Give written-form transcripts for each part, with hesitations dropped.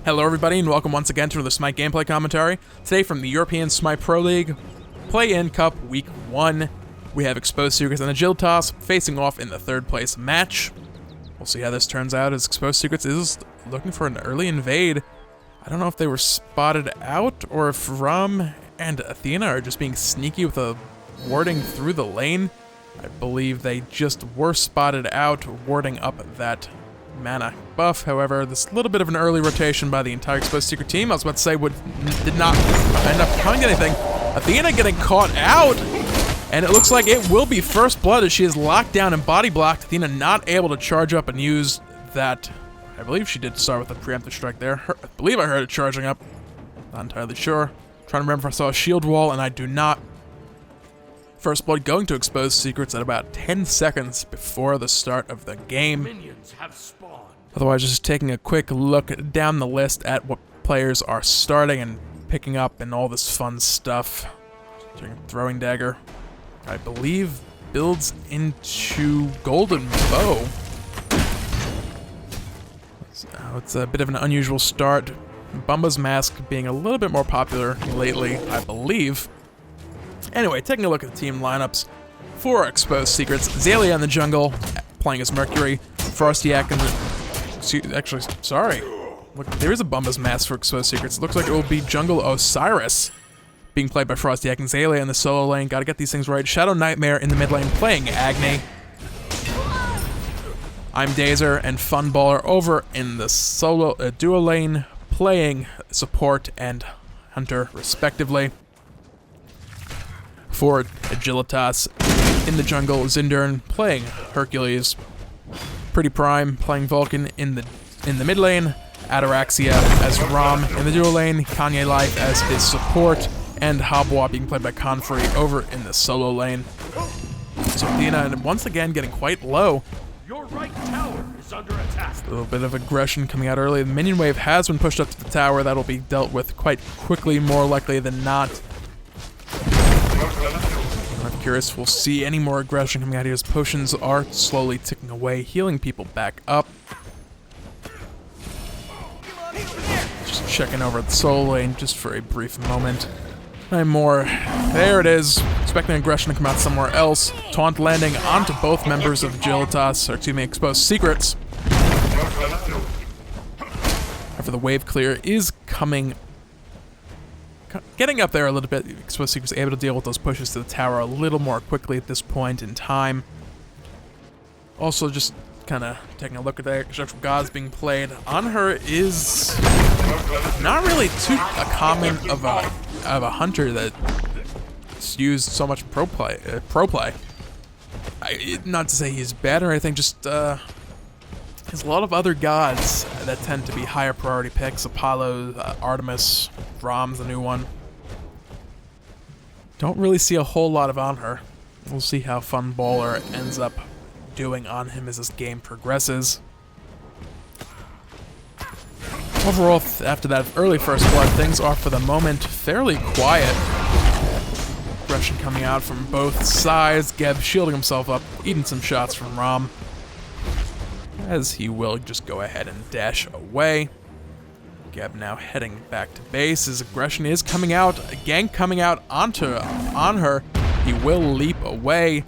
Hello everybody and welcome once again to the Smite gameplay commentary. Today from the European Smite Pro League Play-In Cup Week 1, we have Exposed Secrets and Agilitas facing off in the third place match. We'll see how this turns out as Exposed Secrets is looking for an early invade. I don't know if they were spotted out or if Rum and Athena are just being sneaky with a warding through the lane. I believe they just were spotted out warding up that mana buff. However, this little bit of an early rotation by the entire Exposed Secret team, I was about to say, did not end up coming to anything. Athena getting caught out, and it looks like it will be first blood as she is locked down and body blocked. Athena not able to charge up and use that. I believe she did start with a preemptive strike there. I believe I heard it charging up. Not entirely sure. Trying to remember if I saw a shield wall, and I do not. First blood going to Exposed Secrets at about 10 seconds before the start of the game. Minions have spawned. Otherwise, just taking a quick look down the list at what players are starting and picking up and all this fun stuff. Throwing dagger, I believe, builds into Golden Bow. So it's a bit of an unusual start. Bumba's Mask being a little bit more popular lately, I believe. Anyway, taking a look at the team lineups for Exposed Secrets. Zalia in the jungle, playing as Mercury. Frostiak in the... Actually, sorry. Look, there is a Bumba's Mask for Exposed Secrets. It looks like it will be Jungle Osiris, being played by Frostiak and Zalia in the solo lane. Gotta get these things right. Shadow Nightmare in the mid lane, playing Agni. I'm Dazer and Funballer over in the solo duo lane, playing Support and Hunter, respectively. For Agilitas in the jungle, Zindern playing Hercules. Pretty Prime playing Vulcan in the mid lane. Ataraxia as Rom in the duo lane. Kanye Life as his support, and Habwa being played by Confrey over in the solo lane. So Athena once again getting quite low. Your right tower is under attack. A little bit of aggression coming out early. The minion wave has been pushed up to the tower. That'll be dealt with quite quickly, more likely than not. I'm curious, we'll see any more aggression coming out here as potions are slowly ticking away, healing people back up. Just checking over the solo lane just for a brief moment. And more. There it is. Expecting aggression to come out somewhere else. Taunt landing onto both members of Agilitas, or excuse me, Exposed Secrets. After the wave clear is coming, getting up there a little bit. Exposed Secrets able to deal with those pushes to the tower a little more quickly at this point in time. Also, just kind of taking a look at the Extraction Gods being played. On her is not really too common of a hunter that's used so much pro play. Not to say he's bad or anything, just there's a lot of other gods that tend to be higher priority picks. Apollo, Artemis, Rom's the new one. Don't really see a whole lot of on her. We'll see how Funballer ends up doing on him as this game progresses. Overall, after that early first blood, things are for the moment fairly quiet. Aggression coming out from both sides. Geb shielding himself up, eating some shots from Rom, as he will just go ahead and dash away. Geb now heading back to base. His aggression is coming out. A gank coming out on her. He will leap away.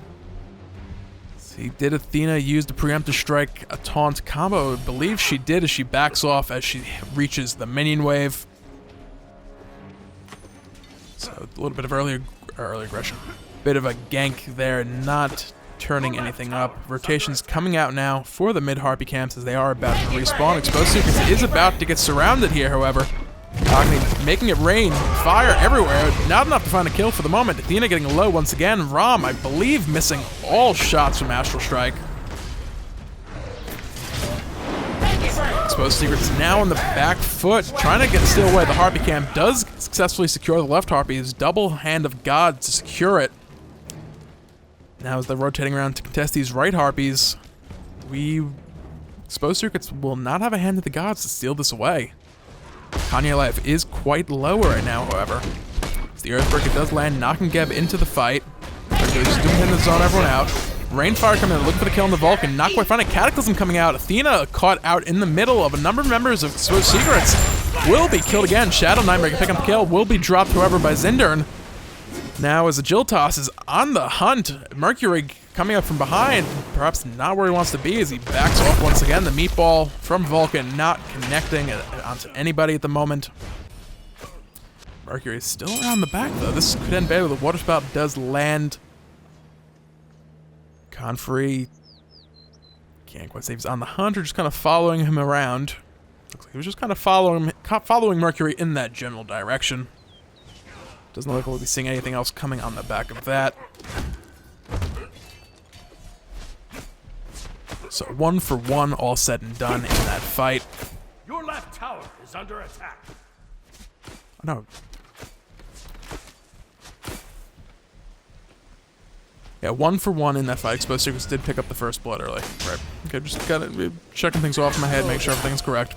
See, did Athena use the preemptive strike a taunt combo? I believe she did, as she backs off as she reaches the minion wave. So a little bit of early aggression. Bit of a gank there, not turning anything up. Rotations coming out now for the mid-Harpy camps as they are about to respawn. Exposed Secrets is about to get surrounded here, however. Agni making it rain, fire everywhere. Not enough to find a kill for the moment. Athena getting low once again. Rom, I believe, missing all shots from Astral Strike. Exposed Secrets now on the back foot, trying to steal away. The Harpy camp does successfully secure the left Harpy. His double hand of God to secure it. Now as they're rotating around to contest these right Harpies, Exposed Secrets will not have a hand of the gods to steal this away. Kanye Life is quite low right now, however. As the Earthbreaker does land, knocking Geb into the fight. Hercules doing him to zone everyone out. Rainfire coming in, looking for the kill on the Vulcan. Not quite finding Cataclysm coming out. Athena caught out in the middle of a number of members of Exposed Secrets. Will be killed again. Shadow Nightmare can pick up the kill. Will be dropped, however, by Zindern. Now as Agilitas is on the hunt, Mercury coming up from behind, perhaps not where he wants to be as he backs off once again. The meatball from Vulcan not connecting onto anybody at the moment. Mercury is still around the back though. This could end badly. The water spout does land. Confrey can't quite say he's on the hunt or just kind of following him around. Looks like he was just kind of following Mercury in that general direction. Doesn't look like we'll be seeing anything else coming on the back of that. So 1 for 1, all said and done in that fight. Your left tower is under attack. Oh, no. Yeah, 1 for 1 in that fight. Exposed Secrets did pick up the first blood early. Right. Okay, just gotta checking things off in my head, make sure everything's correct.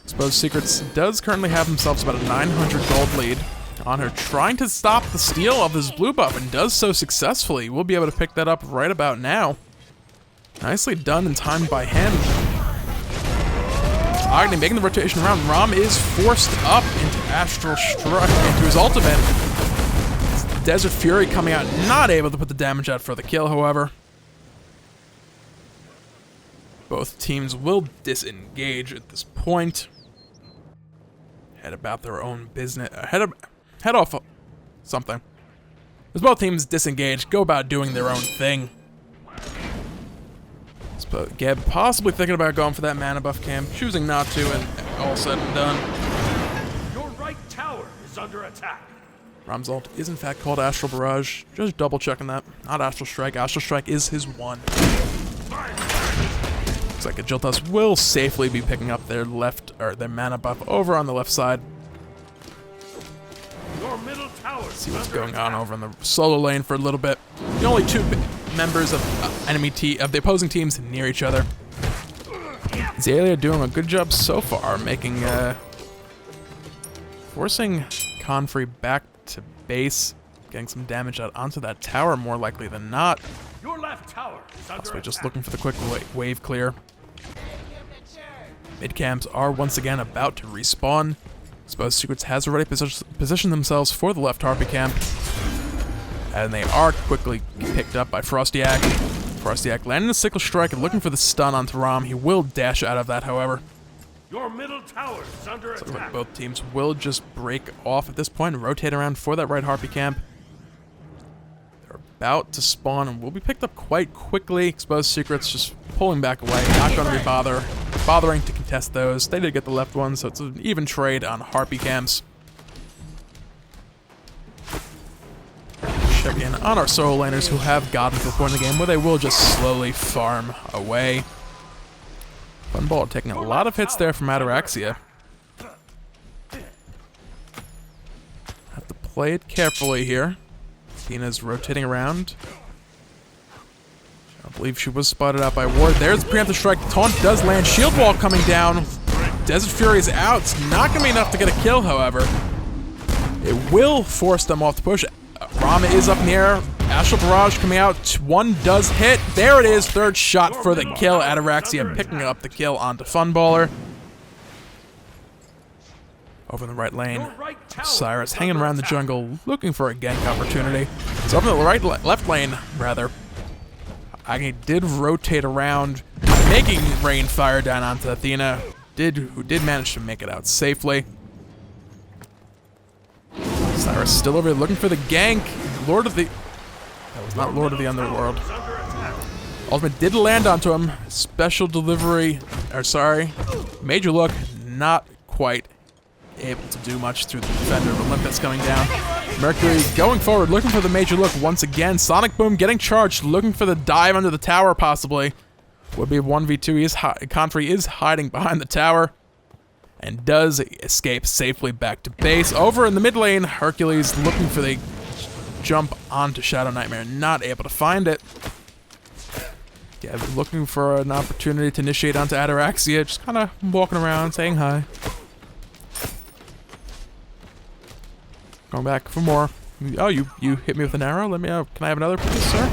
Exposed Secrets does currently have themselves about a 900 gold lead on her, trying to stop the steal of his blue buff, and does so successfully. We'll be able to pick that up right about now. Nicely done and timed by him. Agni making the rotation around. Rom is forced up into Astral Strike, into his ultimate. Desert Fury coming out, not able to put the damage out for the kill, however. Both teams will disengage at this point. Head about their own business. Head off something. As both teams disengage, go about doing their own thing. Geb possibly thinking about going for that mana buff camp, choosing not to, and all said and done. Your right tower is under attack. Rom's ult is in fact called Astral Barrage. Just double checking that. Not Astral Strike. Astral Strike is his one. Looks like Agilitas will safely be picking up their their mana buff over on the left side. Your middle tower. See what's going on over in the solo lane for a little bit. The only two members of the opposing teams near each other. Azalea doing a good job so far, making forcing Confrey back to base, getting some damage out onto that tower more likely than not. Your left tower is under So we're just attack. looking for the quick wave clear. Mid camps are once again about to respawn. Exposed Secrets has already positioned themselves for the left Harpy camp. And they are quickly picked up by Frostiak. Frostiak landing the Sickle Strike and looking for the stun onto Rom. He will dash out of that, however. Your middle tower is under So attack. both teams will just break off at this point and rotate around for that right Harpy camp. They're about to spawn and will be picked up quite quickly. Exposed Secrets just pulling back away, not going to be bothering to contest those. They did get the left one, so it's an even trade on Harpy camps. Check in on our solo laners who have gotten to the point in the game where they will just slowly farm away. Funball taking a lot of hits there from Ataraxia. Have to play it carefully here. Athena's rotating around. I believe she was spotted out by Ward. There's the preemptive strike. Taunt does land. Shield wall coming down. Desert Fury is out. It's not going to be enough to get a kill, however. It will force them off the push. Rama is up in the air. Astral Barrage coming out. One does hit. There it is. Third shot for the kill. Ataraxia picking up the kill onto Funballer. Over in the right lane, Cyrus hanging around the jungle, looking for a gank opportunity. So over in the left lane, rather, Agni did rotate around, making rain fire down onto Athena, who did manage to make it out safely. Cyrus still over here looking for the gank. That was not Lord of the Underworld. Ultimate did land onto him. Special delivery, Major Look, not quite able to do much through the defender of Olympus coming down. Mercury going forward, looking for the Major Look once again. Sonic Boom getting charged, looking for the dive under the tower possibly. Would be a 1v2. Confrey is hiding behind the tower and does escape safely back to base. Over in the mid lane, Hercules looking for the jump onto Shadow Nightmare, not able to find it. Yeah, looking for an opportunity to initiate onto Ataraxia, just kind of walking around, saying hi. Going back for more. Oh, you hit me with an arrow? Let me. Can I have another, please, sir?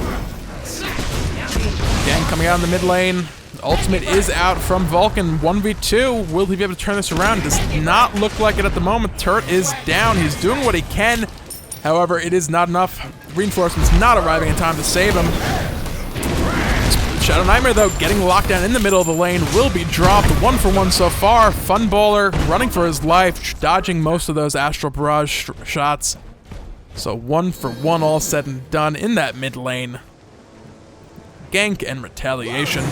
Gang coming out in the mid lane. Ultimate is out from Vulcan. 1v2. Will he be able to turn this around? Does not look like it at the moment. Turret is down. He's doing what he can. However, it is not enough. Reinforcements not arriving in time to save him. Shadow Nightmare, though, getting locked down in the middle of the lane, will be dropped. 1-for-1 so far. Funballer running for his life, dodging most of those Astral Barrage shots. So 1-for-1 all said and done in that mid lane. Gank and retaliation.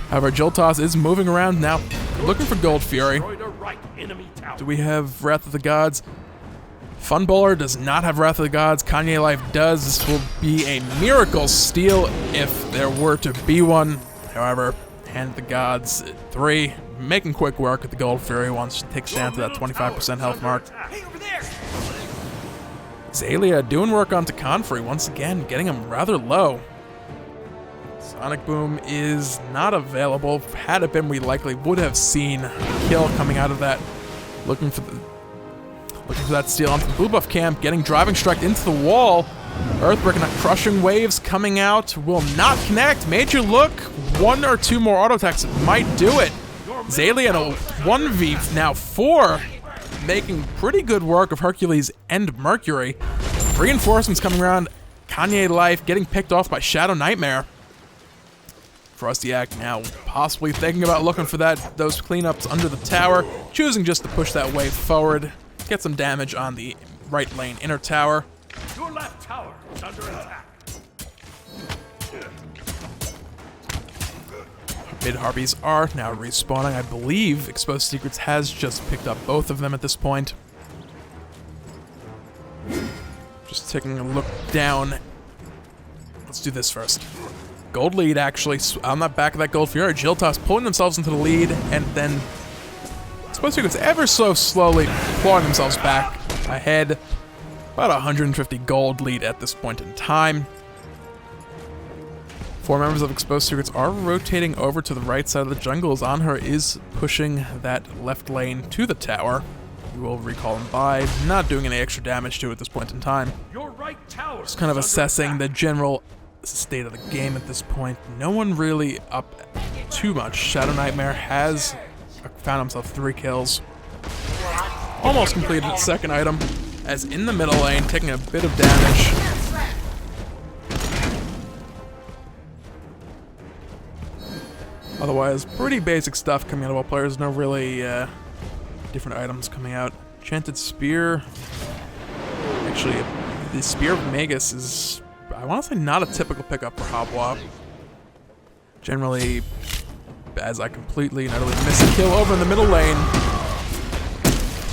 However, Agilitas is moving around now, looking for Gold Fury. Do we have Wrath of the Gods? Funballer does not have Wrath of the Gods. Kanye Life does. This will be a miracle steal if there were to be one. However, Hand of the Gods at 3, making quick work with the Gold Fury once it takes down to that 25% health mark. Zalia doing work on Takanfree once again, getting him rather low. Sonic Boom is not available. Had it been, we likely would have seen a kill coming out of that. Looking for that steal onto the blue buff camp, getting driving strike into the wall. Earthbreaker and crushing waves coming out, will not connect. Major look, 1 or 2 more auto attacks might do it. Zalia in a 1v now 4, making pretty good work of Hercules and Mercury. Reinforcements coming around. Kanye Life getting picked off by Shadow Nightmare. Frostiak now possibly thinking about looking for those cleanups under the tower, choosing just to push that wave forward. Get some damage on the right lane inner tower. Your left tower is under attack. Mid Harpies are now respawning. I believe Exposed Secrets has just picked up both of them at this point. Just taking a look down. Let's do this first. Gold lead, actually, on the back of that Gold Fury. Agilitas pulling themselves into the lead, and then Exposed Secrets ever so slowly clawing themselves back ahead. About 150 gold lead at this point in time. 4 members of Exposed Secrets are rotating over to the right side of the jungle as Anhur is pushing that left lane to the tower. You will recall him by not doing any extra damage to it at this point in time. Your right tower Just kind of assessing the general state of the game at this point. No one really up too much. Shadow Nightmare has found himself 3 kills. Almost completed its second item, as in the middle lane, taking a bit of damage. Otherwise, pretty basic stuff coming out of all players. No really different items coming out. Enchanted Spear. Actually, the Spear of Magus is, I want to say, not a typical pickup for Hobwab. Generally, as I completely and utterly miss a kill over in the middle lane.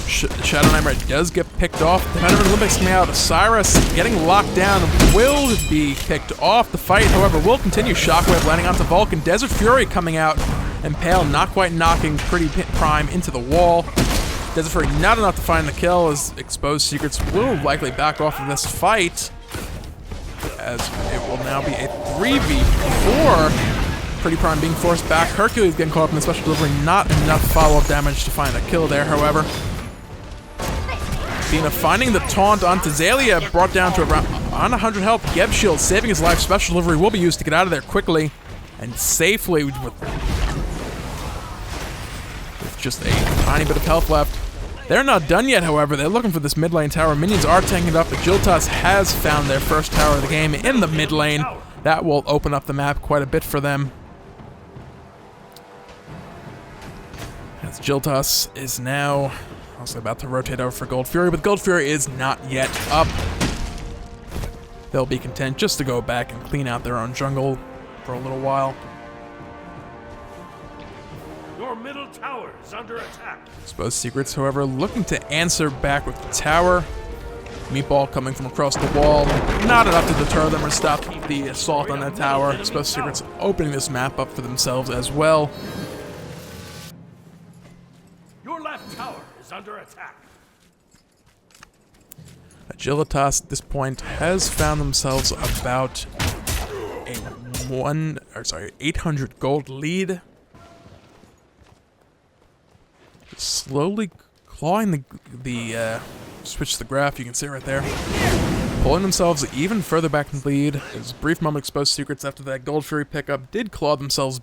Shadow Nightmare does get picked off. The Veteran Olympics coming out. Cyrus getting locked down, will be picked off. The fight, however, will continue. Shockwave landing onto Vulcan. Desert Fury coming out. Impale not quite knocking Pretty Prime into the wall. Desert Fury not enough to find the kill, as Exposed Secrets will likely back off of this fight, as it will now be a 3v4. Pretty Prime being forced back. Hercules getting caught up in the special delivery. Not enough follow-up damage to find a kill there, however. Athena finding the taunt onto Zalia, brought down to around on 100 health. Geb Shield saving his life. Special delivery will be used to get out of there quickly and safely with just a tiny bit of health left. They're not done yet, however. They're looking for this mid lane tower. Minions are tanking it up. Agilitas has found their first tower of the game in the mid lane. That will open up the map quite a bit for them. As Agilitas is now also about to rotate over for Gold Fury, but Gold Fury is not yet up. They'll be content just to go back and clean out their own jungle for a little while. Your middle tower is under attack. Exposed Secrets, however, looking to answer back with the tower. Meatball coming from across the wall. Not enough to deter them or stop the assault on that tower. Exposed Secrets opening this map up for themselves as well. Your left tower is under attack. Agilitas at this point has found themselves about a 800 gold lead. Slowly clawing the switch the graph, you can see it right there. pulling themselves even further back in the lead. There's a brief moment of Exposed Secrets after that Gold Fury pickup did claw themselves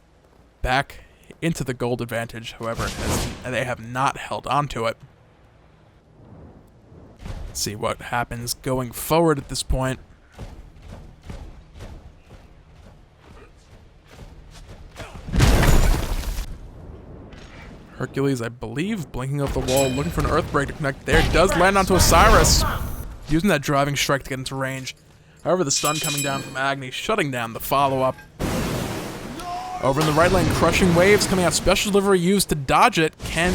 back into the gold advantage, however, as they have not held on to it. Let's see what happens going forward at this point. Hercules, I believe, blinking off the wall, looking for an Earthbreak to connect there. Does land onto Osiris, using that driving strike to get into range. However, the stun coming down from Agni, shutting down the follow-up. Over in the right lane, crushing waves coming out. Special delivery used to dodge it. Can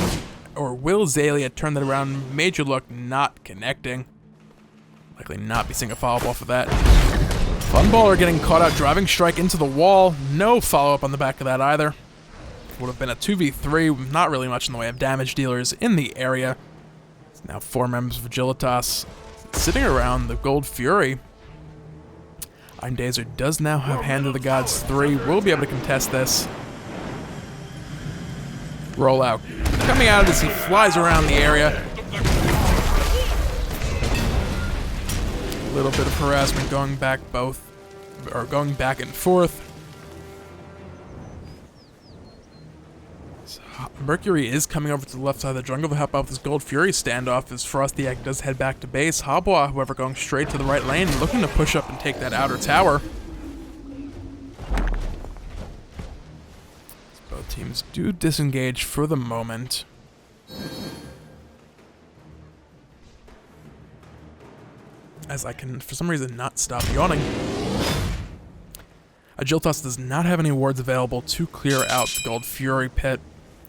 or will Zalia turn that around? Major look not connecting. Likely not be seeing a follow-up off of that. Funballer getting caught out, driving strike into the wall. No follow-up on the back of that either. Would have been a 2v3, not really much in the way of damage dealers in the area. It's now 4 members of Agilitas sitting around the Gold Fury. Dazer does now have Hand of the Gods 3. Will be able to contest this. Rollout coming out as he flies around the area. A little bit of harassment going back and forth. Mercury is coming over to the left side of the jungle to help out with this Gold Fury standoff as Frostiak does head back to base. Habwa, however, going straight to the right lane, looking to push up and take that outer tower. Both teams do disengage for the moment. As I can, for some reason, not stop yawning. Agilitas does not have any wards available to clear out the Gold Fury pit.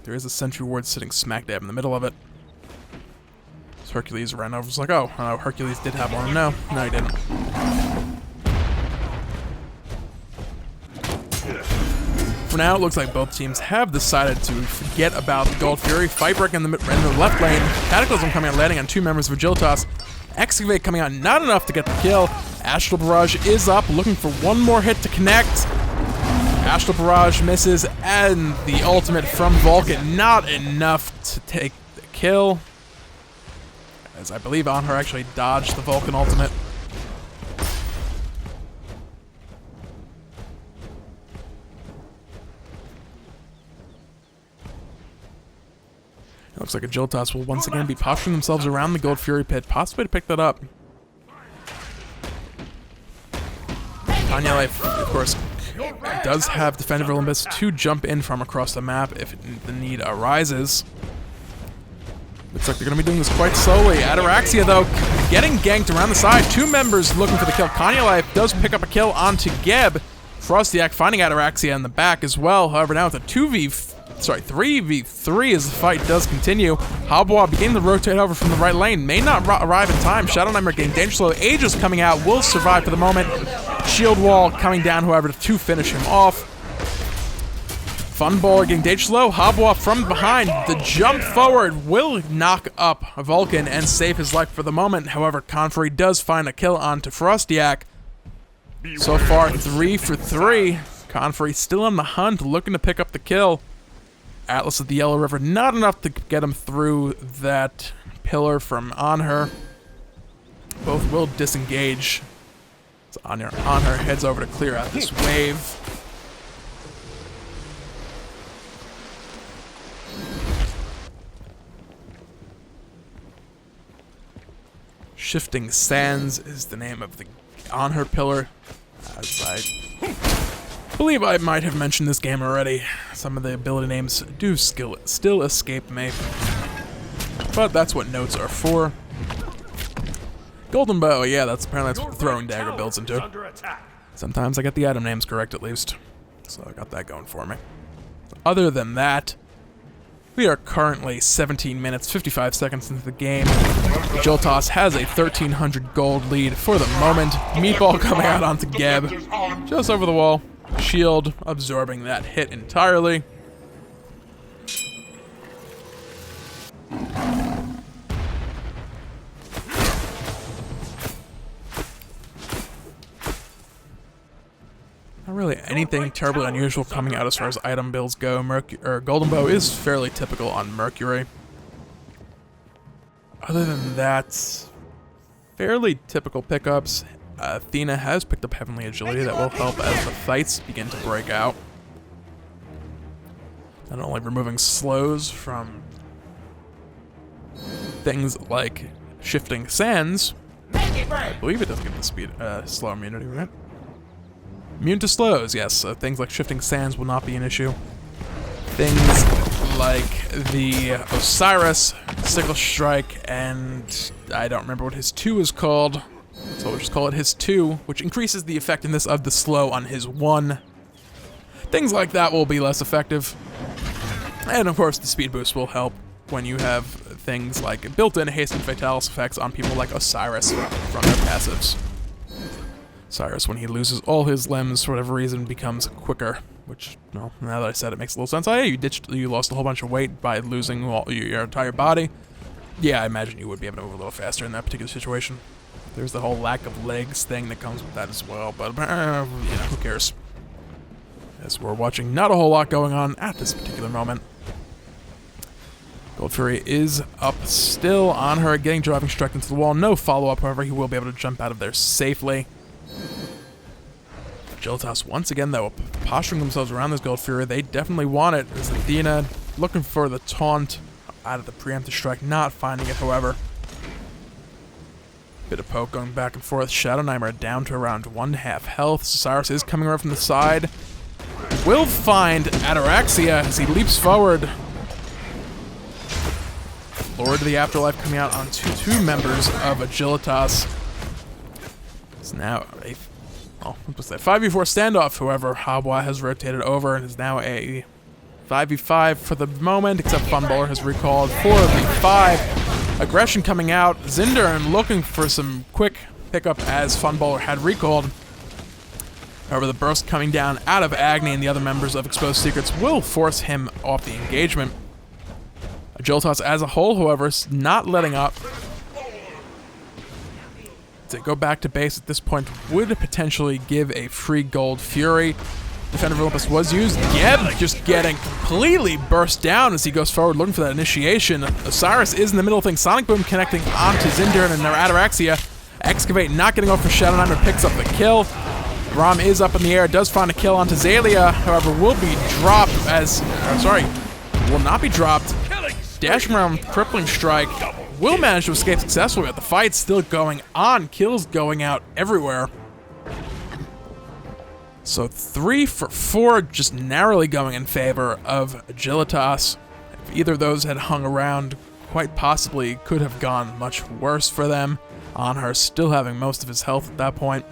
There is a sentry ward sitting smack dab in the middle of it. So Hercules ran over, was like, oh, Hercules did have one. No, he didn't. For now, it looks like both teams have decided to forget about the Gold Fury. Fight break in the left lane. Cataclysm coming out, landing on 2 members of Agilitas. Excavate coming out, not enough to get the kill. Astral Barrage is up, looking for one more hit to connect. Astral Barrage misses, and the ultimate from Vulcan, not enough to take the kill. As I believe Anhur actually dodged the Vulcan ultimate. It looks like Agilitas will once again be posturing themselves around the Gold Fury pit, possibly to pick that up. Tanya Life, of course, does have Defender of Olympus to jump in from across the map if the need arises. Looks like they're going to be doing this quite slowly. Ataraxia, though, getting ganked around the side. 2 members looking for the kill. Kanye Life does pick up a kill onto Geb. Frostiak finding Ataraxia in the back as well. However, now it's a 3v3 as the fight does continue. Habwa beginning to rotate over from the right lane. May not arrive in time. Shadow Nightmare getting dangerous slow. Aegis coming out. Will survive for the moment. Shield wall coming down, however, to finish him off. Funballer getting dangerous low. Habwa from behind. The jump forward will knock up Vulcan and save his life for the moment. However, Confrey does find a kill onto Frostiak. So far, 3 for 3. Confrey still on the hunt, looking to pick up the kill. Atlas of the Yellow River, not enough to get him through that pillar from Anhur. Both will disengage. So Anhur heads over to clear out this wave. Shifting Sands is the name of the Anhur pillar. As I believe I might have mentioned this game already. Some of the ability names do still escape me. But that's what notes are for. Golden Bow, yeah, that's what the throwing dagger builds into. Sometimes I get the item names correct at least. So I got that going for me. Other than that, we are currently 17 minutes, 55 seconds into the game. Agilitas has a 1,300 gold lead for the moment. Meatball coming out onto Geb, just over the wall. Shield absorbing that hit entirely. Not really anything terribly unusual coming out as far as item builds go. Golden Bow is fairly typical on Mercury. Other than that, fairly typical pickups. Athena has picked up Heavenly Agility that will help as the fights begin to break out. Not only removing slows from things like Shifting Sands, I believe it does give the speed slow immunity, right? Immune to slows, yes. So things like Shifting Sands will not be an issue. Things like the Osiris, Sickle Strike, and I don't remember what his 2 is called, so we'll just call it his 2, which increases the effectiveness of the slow on his 1. Things like that will be less effective. And of course, the speed boost will help when you have things like built-in haste and fatalis effects on people like Osiris from their passives. Osiris, when he loses all his limbs for whatever reason, becomes quicker. Which, well, now that I said it, makes a little sense. Oh, yeah, you lost a whole bunch of weight by losing your entire body. Yeah, I imagine you would be able to move a little faster in that particular situation. There's the whole lack of legs thing that comes with that as well, but you know, who cares? As we're watching not a whole lot going on at this particular moment. Gold Fury is up still on her, getting driving struck into the wall. No follow-up, however, he will be able to jump out of there safely. Agilitas, once again, though, posturing themselves around this Gold Fury. They definitely want it. As Athena looking for the taunt out of the preemptive strike, not finding it, however. Bit of poke going back and forth. Shadow Nightmare down to around 1.5 health. Osiris is coming around from the side. Will find Ataraxia as he leaps forward. Lord of the Afterlife coming out on two members of Agilitas. It's now a 5v4 standoff, however. Habwa has rotated over and is now a 5v5 for the moment, except Funballer has recalled 4v5. Aggression coming out. Zindarin looking for some quick pickup as Funballer had recalled. However, the burst coming down out of Agni and the other members of Exposed Secrets will force him off the engagement. Agilitas as a whole, however, is not letting up. To go back to base at this point would potentially give a free Gold Fury. Defender of Olympus was used. Geb just getting completely burst down as he goes forward looking for that initiation. Osiris is in the middle of things. Sonic Boom connecting onto Zindarin and Ataraxia. Excavate not getting off for Shadow Nightmare, picks up the kill. Rom is up in the air, does find a kill onto Zalia, however will be dropped as... will not be dropped. Dashing around, crippling strike. Will manage to escape successfully, but the fight's still going on. Kills going out everywhere. So 3 for 4, just narrowly going in favor of Agilitas. If either of those had hung around, quite possibly could have gone much worse for them. Anhar still having most of his health at that point.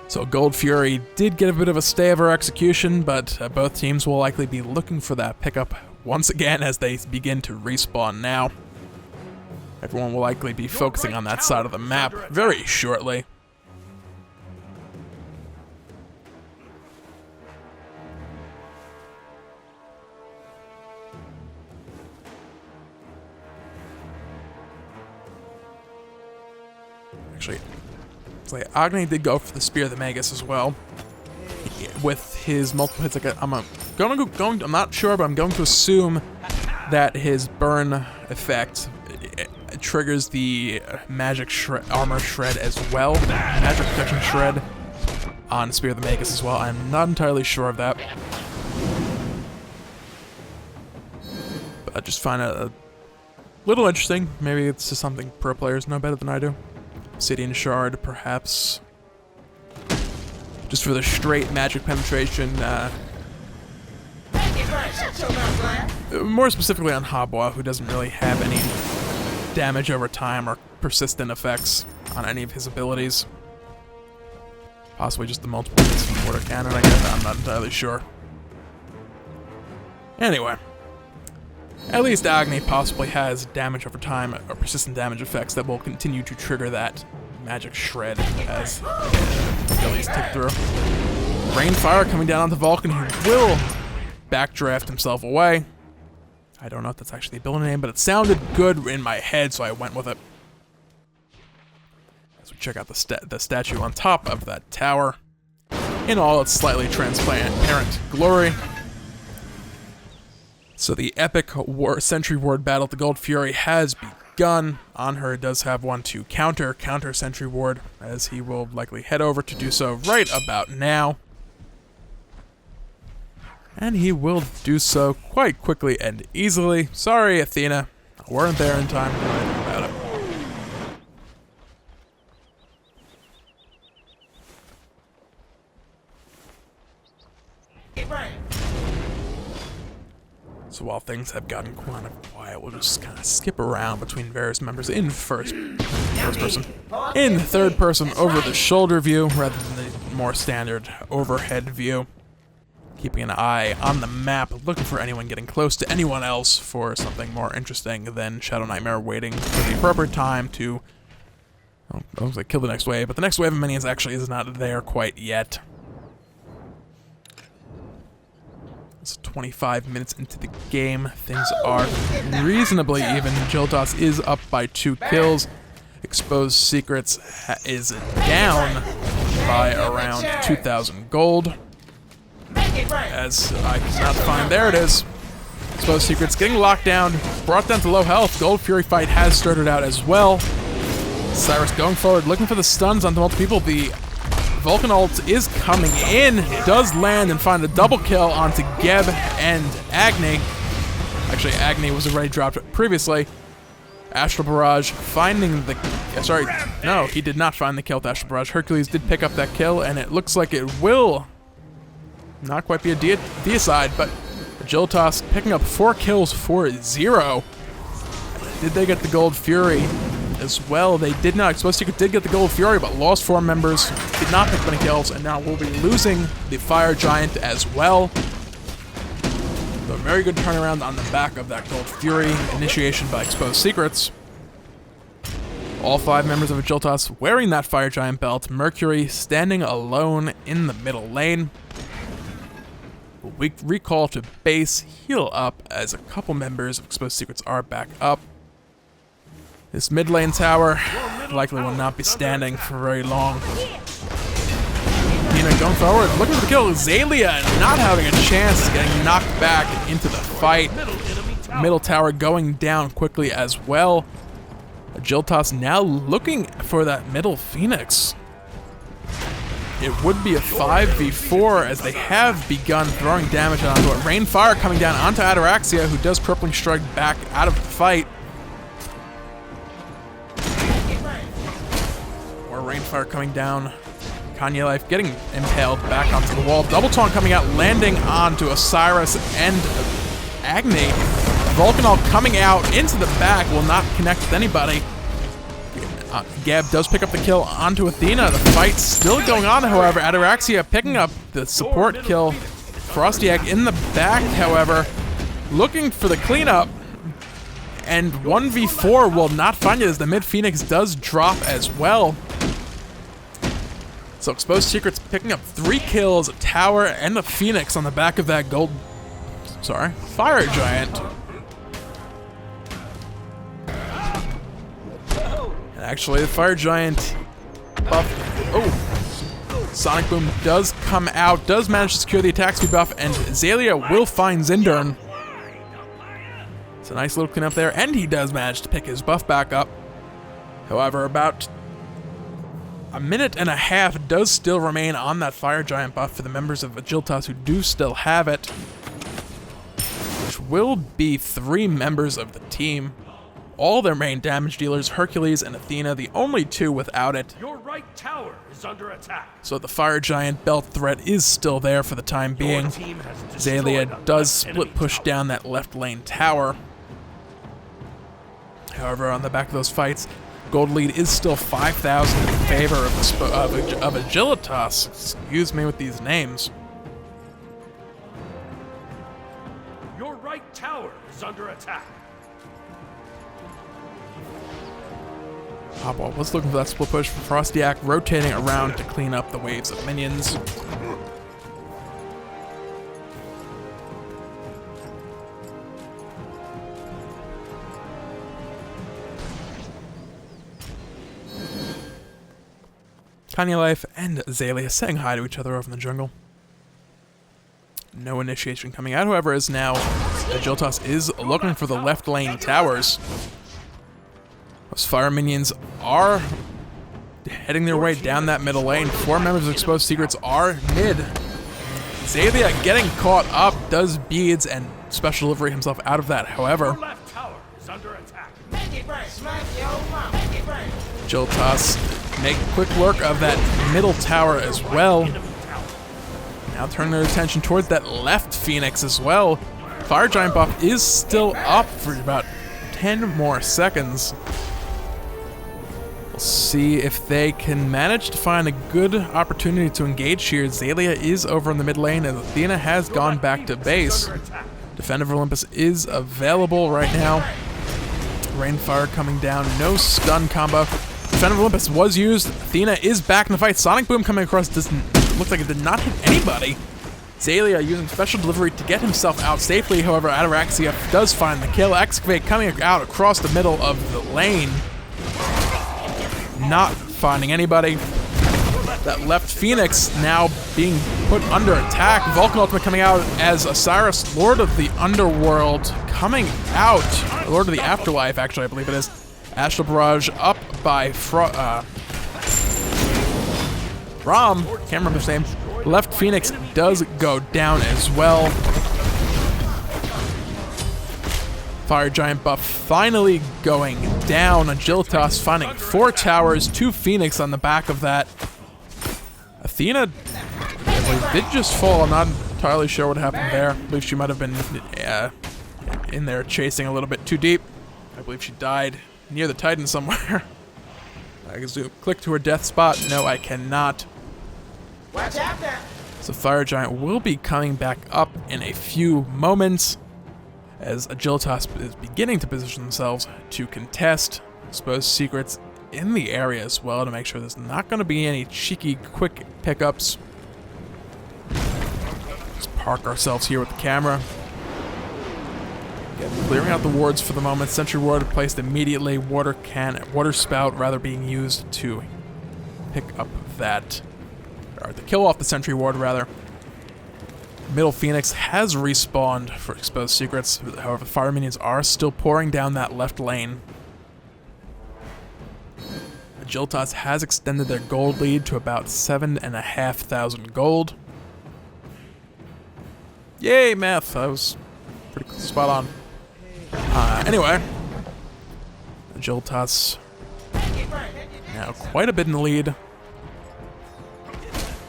So Gold Fury did get a bit of a stay of her execution, but both teams will likely be looking for that pickup once again as they begin to respawn now. Everyone will likely be focusing on that side of the map very shortly. Actually, Agni did go for the Spear of the Magus as well. With his multiple hits, I'm not sure, but I'm going to assume that his burn effect triggers the magic armor shred as well. Magic protection shred on Spear of the Magus as well. I'm not entirely sure of that. But I just find it a little interesting. Maybe it's just something pro players know better than I do. Obsidian Shard, perhaps. Just for the straight magic penetration. More specifically on Habwa, who doesn't really have any damage over time or persistent effects on any of his abilities. Possibly just the multiple hits from Water Cannon, I guess. I'm not entirely sure. Anyway. At least Agni possibly has damage over time, or persistent damage effects that will continue to trigger that magic shred as abilities tick through. Rainfire coming down onto Vulcan, who will backdraft himself away. I don't know if that's actually the ability name, but it sounded good in my head, so I went with it. As we check out the statue on top of that tower, in all its slightly transparent glory. So the epic Sentry Ward battle at the Gold Fury has gun on her. It does have one to counter sentry ward, as he will likely head over to do so right about now. And he will do so quite quickly and easily. Sorry, Athena. I weren't there in time to do anything about it. So while things have gotten kind of quiet, we'll just kind of skip around between various members in first person, in third person over the shoulder view rather than the more standard overhead view. Keeping an eye on the map, looking for anyone getting close to anyone else for something more interesting than Shadow Nightmare waiting for the appropriate time to, I was like, kill the next wave, but the next wave of minions actually is not there quite yet. It's 25 minutes into the game. Things are reasonably even. Agilitas is up by 2 kills. Exposed Secrets is down by around 2,000 gold. As I cannot find, there it is. Exposed Secrets getting locked down, brought down to low health. Gold Fury fight has started out as well. Cyrus going forward, looking for the stuns onto multiple people. The Vulcan ult is coming in, does land and find a double kill onto Geb and Agni. Actually, Agni was already dropped previously. Astral Barrage finding the... sorry, no, he did not find the kill with Astral Barrage. Hercules did pick up that kill, and it looks like it will not quite be a deicide, but Agilitas picking up 4 kills for 0. Did they get the Gold Fury as well? They did not. Exposed Secret did get the Gold Fury, but lost 4 members, did not pick up any kills, and now will be losing the Fire Giant as well. So a very good turnaround on the back of that Gold Fury initiation by Exposed Secrets. All 5 members of Agilitas wearing that Fire Giant belt. Mercury standing alone in the middle lane. We recall to base, heal up, as a couple members of Exposed Secrets are back up. This mid lane tower likely will not be standing for very long. Nina going forward, looking for the kill. Zalia not having a chance, getting knocked back into the fight. Middle tower going down quickly as well. Agilitas now looking for that middle Phoenix. It would be a 5v4 as they have begun throwing damage onto it. Rainfire coming down onto Ataraxia, who does Crippling Strike back out of the fight. More Rainfire coming down. Kanye Life getting impaled back onto the wall. Double Taunt coming out, landing onto Osiris and Agni. Vulcanol coming out into the back, will not connect with anybody. Gab does pick up the kill onto Athena. The fight's still going on, however. Ataraxia picking up the support kill. Frosty Egg in the back, however, looking for the cleanup. And 1v4 will not find it as the mid Phoenix does drop as well. So Exposed Secrets picking up 3 kills, a tower, and the Phoenix on the back of that Fire Giant. Actually, the Fire Giant buff. Oh! Sonic Boom does come out, does manage to secure the attack speed buff, and Zalia will find Zindern. It's a nice little cleanup there, and he does manage to pick his buff back up. However, about a minute and a half does still remain on that Fire Giant buff for the members of Agilitas who do still have it, which will be 3 members of the team. All their main damage dealers, Hercules and Athena, the only 2 without it. Your right tower is under attack. So the Fire Giant belt threat is still there for the time being. Zalia does split push down that left lane tower. However, on the back of those fights, gold lead is still 5,000 in favor of Agilitas. Excuse me with these names. Your right tower is under attack. Hopwell was looking for that split push for Frostyak, rotating around to clean up the waves of minions. Kanye Life and Zalia saying hi to each other over in the jungle. No initiation coming out, however, as now Agilitas is looking for the left lane towers. Those fire minions are heading their way down that middle lane. 4 members of Exposed Secrets are mid. Xalia getting caught up, does beads and special delivery himself out of that. However, Your left tower is under attack. Agilitas make quick work of that middle tower as well. Now turning their attention towards that left Phoenix as well. Fire Giant buff is still up for about 10 more seconds. We'll see if they can manage to find a good opportunity to engage here. Xalia is over in the mid lane, and Athena has gone back to base. Defender of Olympus is available right now. Rainfire coming down, no stun combo. Defender of Olympus was used. Athena is back in the fight. Sonic Boom coming across doesn't look like it did not hit anybody. Xalia using special delivery to get himself out safely. However, Ataraxia does find the kill. Excavate coming out across the middle of the lane. Not finding anybody. That left Phoenix now being put under attack. Vulcan Ultimate coming out as Osiris, Lord of the Underworld, coming out. Lord of the Afterlife, actually, I believe it is. Astral Barrage up by Rom. Can't remember his name. Left Phoenix does go down as well. Fire Giant buff finally going down. Agilitas finding 4 towers, 2 Phoenix on the back of that. Athena did just fall. I'm not entirely sure what happened there. I believe she might have been in there chasing a little bit too deep. I believe she died near the Titan somewhere. I can zoom, click to her death spot. No, I cannot. Watch out now. So Fire Giant will be coming back up in a few moments as Agilitas is beginning to position themselves to contest Exposed Secrets in the area as well to make sure there's not going to be any cheeky quick pickups. Just park ourselves here with the camera. Again, clearing out the wards for the moment. Sentry ward placed immediately. Water spout rather being used to pick up that, or to kill off the sentry ward rather. Middle Phoenix has respawned for Exposed Secrets. However, fire minions are still pouring down that left lane. Agilitas has extended their gold lead to about 7,500 gold. Yay, math. That was pretty spot on. Anyway, Agilitas now quite a bit in the lead.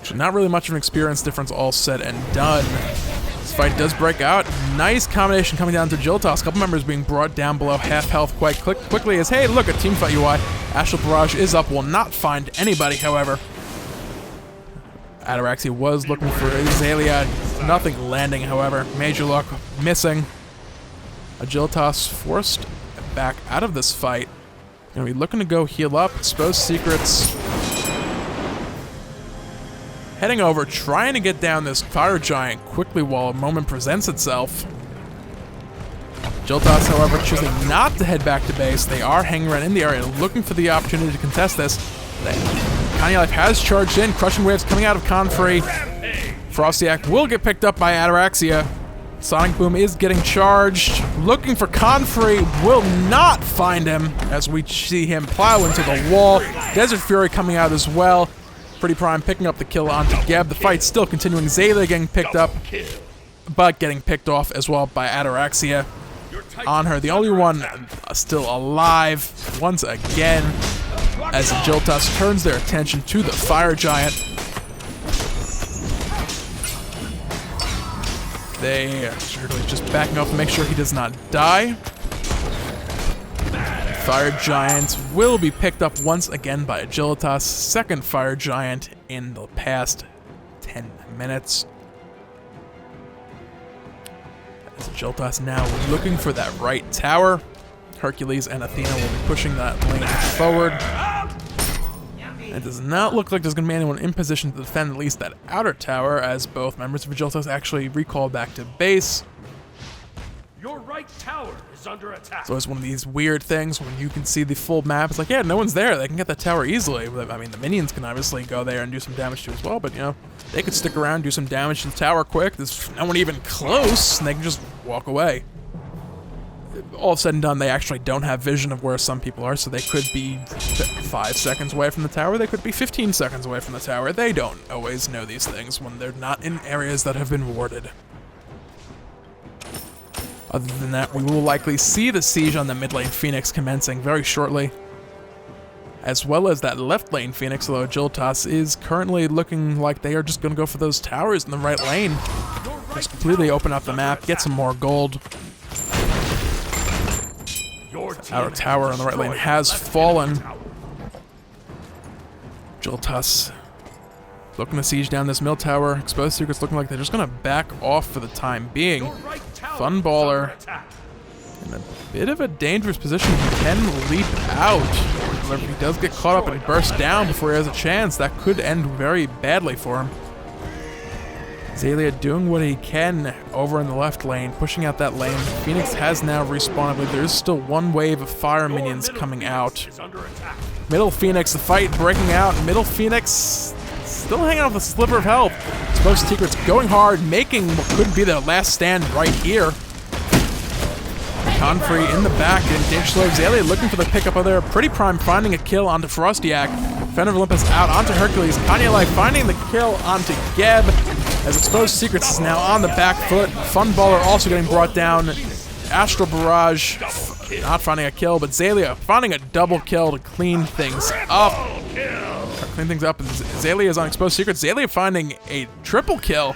Actually, not really much of an experience difference all said and done. This fight does break out. Nice combination coming down to Agilitas. A couple members being brought down below half health quite quickly as, hey, look, a team fight UI. Astral Barrage is up, will not find anybody, however. Ataraxia was looking for Xalia. Nothing landing, however. Major luck missing. Agilitas forced back out of this fight. Gonna be looking to go heal up. Exposed Secrets heading over, trying to get down this Fire Giant quickly while a moment presents itself. Agilitas, however, choosing not to head back to base. They are hanging around in the area, looking for the opportunity to contest this. Kanye Life has charged in. Crushing waves coming out of Confrey. Frostiac will get picked up by Ataraxia. Sonic Boom is getting charged. Looking for Confrey, will not find him as we see him plow into the wall. Desert Fury coming out as well. Pretty Prime picking up the kill onto Geb. The fight's still continuing. Xalia getting picked up, but getting picked off as well by Ataraxia. On her, the only one still alive once again as Agilitas turns their attention to the Fire Giant. They are just backing up to make sure he does not die. Fire Giant will be picked up once again by Agilitas. Second Fire Giant in the past 10 minutes. As Agilitas now looking for that right tower. Hercules and Athena will be pushing that lane forward. It does not look like there's going to be anyone in position to defend at least that outer tower, as both members of Agilitas actually recall back to base. Your right tower is under attack. So it's one of these weird things when you can see the full map. It's like, yeah, no one's there. They can get that tower easily. I mean, the minions can obviously go there and do some damage to as well, but, you know, they could stick around, do some damage to the tower quick. There's no one even close, and they can just walk away. all said and done, they actually don't have vision of where some people are, so they could be 5 seconds away from the tower, they could be 15 seconds away from the tower. They don't always know these things when they're not in areas that have been warded. Other than that, we will likely see the siege on the mid lane Phoenix commencing very shortly, as well as that left lane Phoenix, although Agilitas is currently looking like they are just going to go for those towers in the right lane. Just completely open up the map, get some more gold. Our tower on the right lane has fallen. Agilitas looking to siege down this mill tower. Exposed Secrets looking like they're just going to back off for the time being. Fun baller in a bit of a dangerous position. He can leap out. However, he does get caught up and burst down before he has a chance. That could end very badly for him. Azalea doing what he can over in the left lane, pushing out that lane. Phoenix has now respawned, but there's still one wave of fire minions coming out. Middle Phoenix, the fight breaking out. Middle Phoenix still hanging on with a sliver of health. Exposed Secrets going hard, making what could be their last stand right here. Confrey in the back, and Danger Slow Azalea looking for the pickup of there. Pretty Prime finding a kill onto Frostiak. Fender of Olympus out onto Hercules. Kanye Life finding the kill onto Geb. As Exposed Secrets is now on the back foot. Fun Baller also getting brought down. Astral Barrage not finding a kill, but Azalea finding a double kill to clean things up. Azalea is on Exposed Secrets. Azalea finding a triple kill.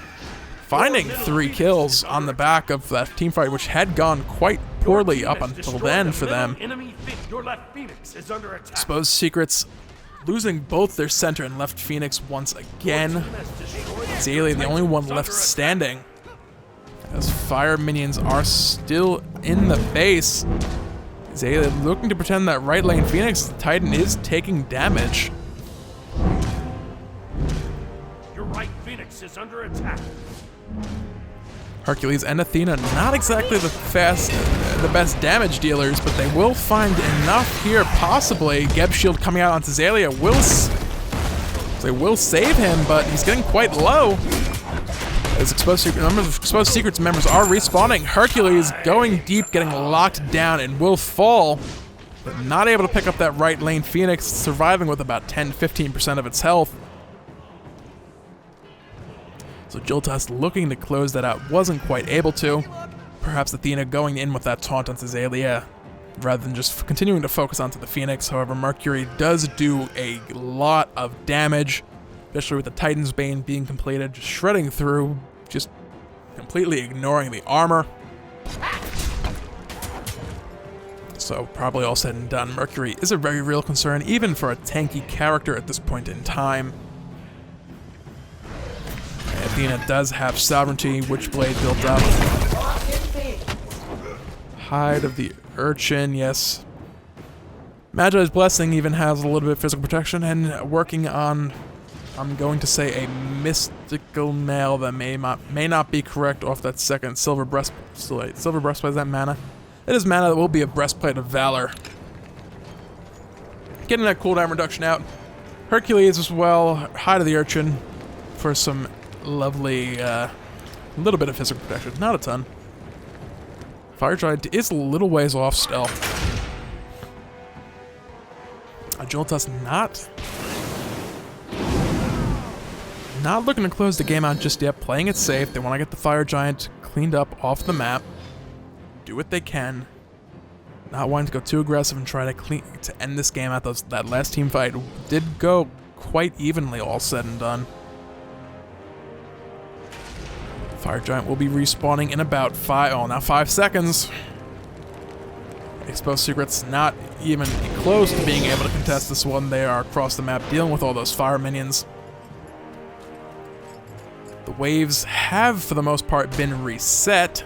Finding 3 kills on the back of that team fight, which had gone quite poorly up until then for them. Exposed Secrets losing both their center and left Phoenix once again. Azalea the only one left standing, as fire minions are still in the base. Azalea looking to pretend that right lane Phoenix Titan is taking damage. Your right Phoenix is under attack. Hercules and Athena not exactly the best damage dealers, but they will find enough here, possibly. Geb shield coming out onto Azalea they will save him, but he's getting quite low. As Exposed Secrets members are respawning. Hercules going deep, getting locked down, and will fall, but not able to pick up that right lane Phoenix, surviving with about 10-15% of its health. So Agilitas looking to close that out, wasn't quite able to. Perhaps Athena going in with that taunt onto Azalea, rather than just continuing to focus onto the Phoenix. However, Mercury does do a lot of damage, especially with the Titan's Bane being completed, just shredding through, just completely ignoring the armor. So probably all said and done, Mercury is a very real concern, even for a tanky character at this point in time. Athena does have Sovereignty, Witchblade built up. Hide of the Urchin, yes. Magi's Blessing even has a little bit of physical protection, and working on, I'm going to say, a mystical mail that may not be correct off that second Silver Breastplate. Silver Breastplate, is that mana? It is mana that will be a Breastplate of Valor. Getting that cooldown reduction out. Hercules as well, Hide of the Urchin for some lovely, little bit of physical protection, not a ton. Fire Giant is a little ways off still. Agilitas not looking to close the game out just yet, playing it safe. They want to get the Fire Giant cleaned up off the map, do what they can, not wanting to go too aggressive and try to end this game out. That last team fight did go quite evenly, all said and done. Fire Giant will be respawning in about 5 seconds. Exposed Secrets not even close to being able to contest this one. They are across the map dealing with all those fire minions. The waves have, for the most part, been reset.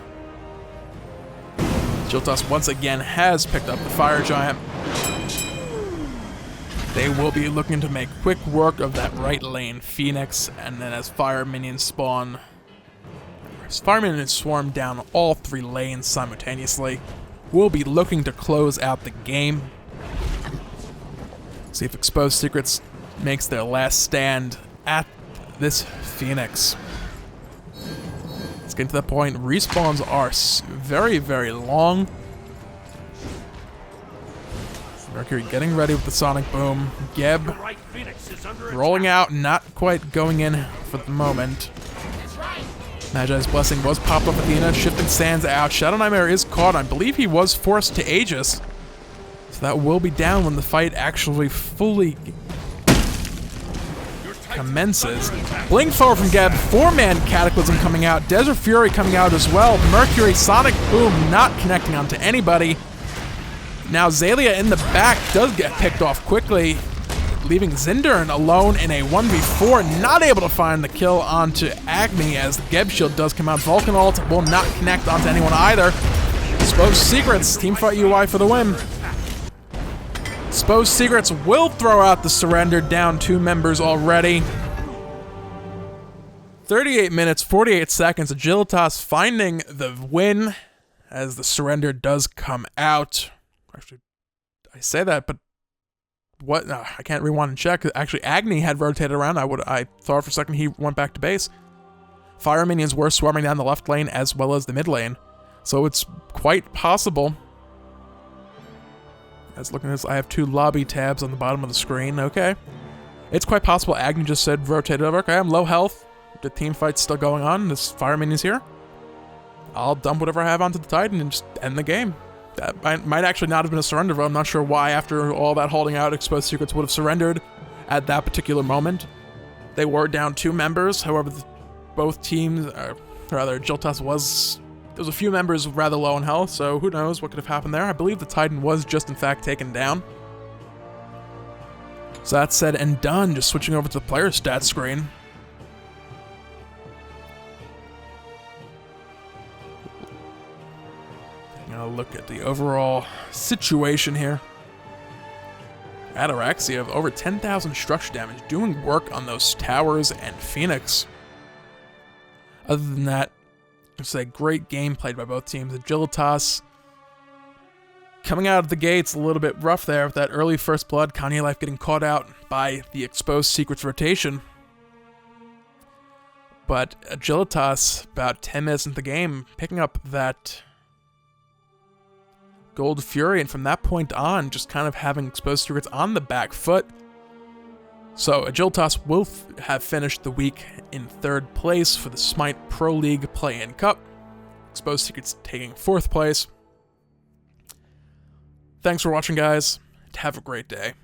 Agilitas once again has picked up the Fire Giant. They will be looking to make quick work of that right lane Phoenix, and then as fire minions spawn, fire minions swarm down all 3 lanes simultaneously, we'll be looking to close out the game. See if Exposed Secrets makes their last stand at this Phoenix. Let's get to that point. Respawns are very, very long. Mercury getting ready with the Sonic Boom. Geb Your right Phoenix is under rolling attack. out, not quite going in for the moment. Magi's Blessing was popped up Athena. Shifting Sands out. Shadow Nightmare is caught. I believe he was forced to Aegis. So that will be down when the fight actually fully commences. Blink forward from Geb. 4-man Cataclysm coming out. Desert Fury coming out as well. Mercury Sonic Boom not connecting onto anybody. Now Zalia in the back does get picked off quickly, leaving Zindern alone in a 1v4, not able to find the kill onto Agni as the Geb shield does come out. Vulcan ult will not connect onto anyone either. Exposed Secrets, Teamfight UI for the win. Exposed Secrets will throw out the surrender, down 2 members already. 38 minutes, 48 seconds, Agilitas finding the win as the surrender does come out. Actually, I say that, but what? No, I can't rewind and check. Actually, Agni had rotated around. I thought for a second he went back to base. Fire minions were swarming down the left lane as well as the mid lane, so it's quite possible. As looking at this, I have 2 lobby tabs on the bottom of the screen. Okay, it's quite possible Agni just said rotated over. Okay, I'm low health. The team fight's still going on. This fire minion's here. I'll dump whatever I have onto the Titan and just end the game. That might actually not have been a surrender vote. I'm not sure why, after all that holding out, Exposed Secrets would have surrendered at that particular moment. They were down 2 members. However, both teams, or rather, Agilitas was... There was a few members rather low in health, so who knows what could have happened there. I believe the Titan was just, in fact, taken down. So that said and done, just switching over to the player stats screen. Look at the overall situation here. Ataraxia of over 10,000 structure damage, doing work on those towers and Phoenix. Other than that, it's a great game played by both teams. Agilitas coming out of the gates a little bit rough there with that early first blood. Kanye Life getting caught out by the Exposed Secrets rotation. But Agilitas, about 10 minutes into the game, picking up that Gold Fury, and from that point on, just kind of having Exposed Secrets on the back foot. So Agilitas will have finished the week in 3rd place for the Smite Pro League Play-In Cup. Exposed Secrets taking 4th place. Thanks for watching, guys, and have a great day.